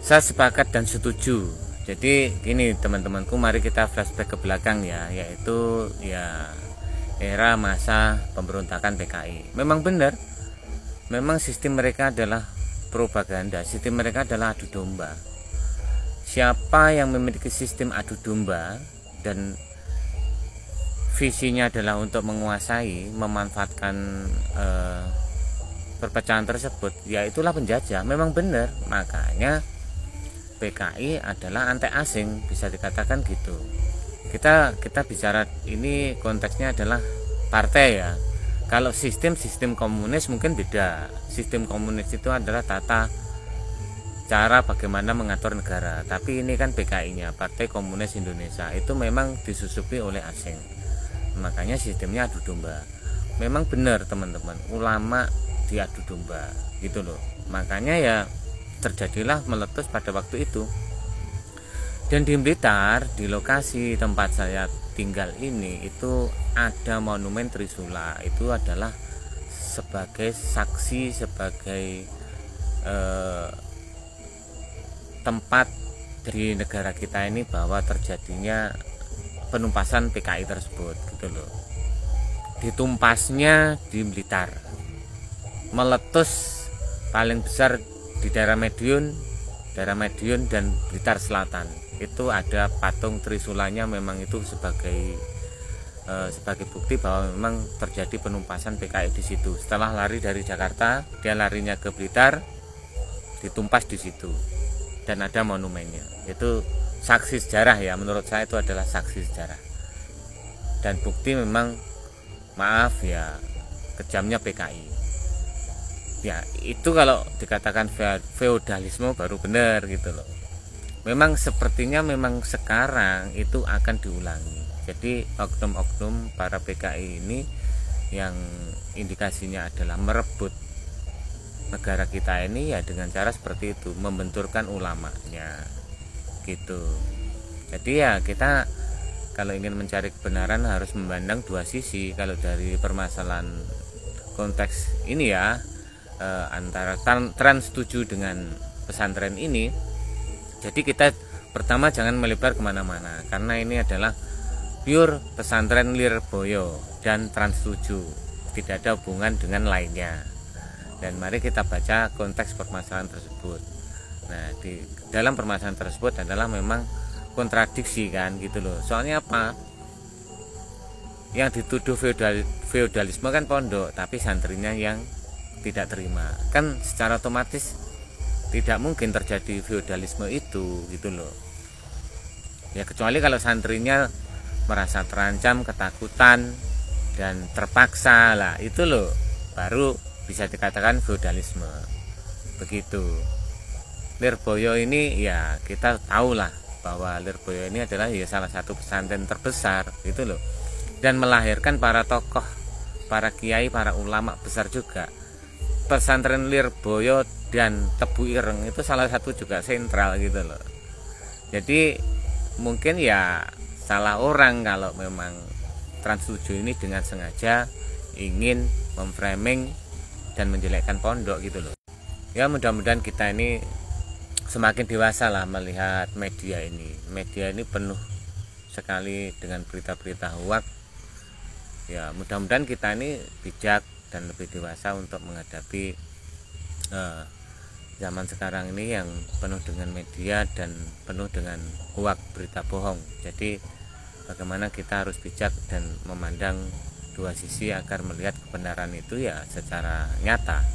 Saya sepakat dan setuju. Jadi gini teman-temanku, mari kita flashback ke belakang ya, yaitu ya era masa pemberontakan PKI. Memang benar, memang sistem mereka adalah propaganda, sistem mereka adalah adu domba. Siapa yang memiliki sistem adu domba dan visinya adalah untuk menguasai, memanfaatkan perpecahan tersebut, ya itulah penjajah. Memang benar, makanya PKI adalah antek asing, bisa dikatakan gitu. Kita bicara ini konteksnya adalah partai ya. Kalau sistem komunis mungkin beda. Sistem komunis itu adalah tata cara bagaimana mengatur negara. Tapi ini kan PKI-nya, Partai Komunis Indonesia, itu memang disusupi oleh asing. Makanya sistemnya adu domba. Memang benar teman-teman, ulama diadu domba gitu loh. Makanya ya terjadilah meletus pada waktu itu. Dan di Blitar, di lokasi tempat saya tinggal ini, itu ada monumen Trisula. Itu adalah sebagai saksi, sebagai tempat di negara kita ini bahwa terjadinya penumpasan PKI tersebut gitu loh. Ditumpasnya di Blitar, meletus paling besar di daerah Madiun dan Blitar Selatan. Itu ada patung Trisulanya, memang itu sebagai bukti bahwa memang terjadi penumpasan PKI di situ. Setelah lari dari Jakarta, dia larinya ke Blitar, ditumpas di situ, dan ada monumennya. Itu saksi sejarah ya, menurut saya itu adalah saksi sejarah dan bukti memang, maaf ya, kejamnya PKI. Ya itu kalau dikatakan feodalisme baru benar gitu loh. Memang sepertinya memang sekarang itu akan diulangi. Jadi oknum-oknum para PKI ini yang indikasinya adalah merebut negara kita ini ya dengan cara seperti itu, membenturkan ulamanya gitu. Jadi ya kita kalau ingin mencari kebenaran harus memandang dua sisi. Kalau dari permasalahan konteks ini ya, antara trans setuju dengan pesantren ini, jadi kita pertama jangan melebar kemana-mana, karena ini adalah pure pesantren Lirboyo dan trans setuju, tidak ada hubungan dengan lainnya. Dan mari kita baca konteks permasalahan tersebut. Nah, di dalam permasalahan tersebut adalah memang kontradiksi kan gitu loh. Soalnya apa? Yang dituduh feodalisme kan pondok, tapi santrinya yang tidak terima. Kan secara otomatis tidak mungkin terjadi feodalisme itu gitu loh. Ya kecuali kalau santrinya merasa terancam, ketakutan dan terpaksa lah, itu loh baru bisa dikatakan feodalisme. Begitu. Lirboyo ini ya kita tahulah bahwa Lirboyo ini adalah ya salah satu pesantren terbesar gitu loh. Dan melahirkan para tokoh, para kiai, para ulama besar juga. Pesantren Lirboyo dan Tebu Ireng itu salah satu juga sentral gitu loh. Jadi mungkin ya salah orang kalau memang Trans 7 ini dengan sengaja ingin memframing dan menjelekkan pondok gitu loh. Ya mudah-mudahan kita ini semakin dewasa lah melihat media ini. Media ini penuh sekali dengan berita-berita hoax. Ya mudah-mudahan kita ini bijak dan lebih dewasa untuk menghadapi zaman sekarang ini yang penuh dengan media dan penuh dengan hoax, berita bohong. Jadi bagaimana kita harus bijak dan memandang dua sisi agar melihat kebenaran itu ya secara nyata.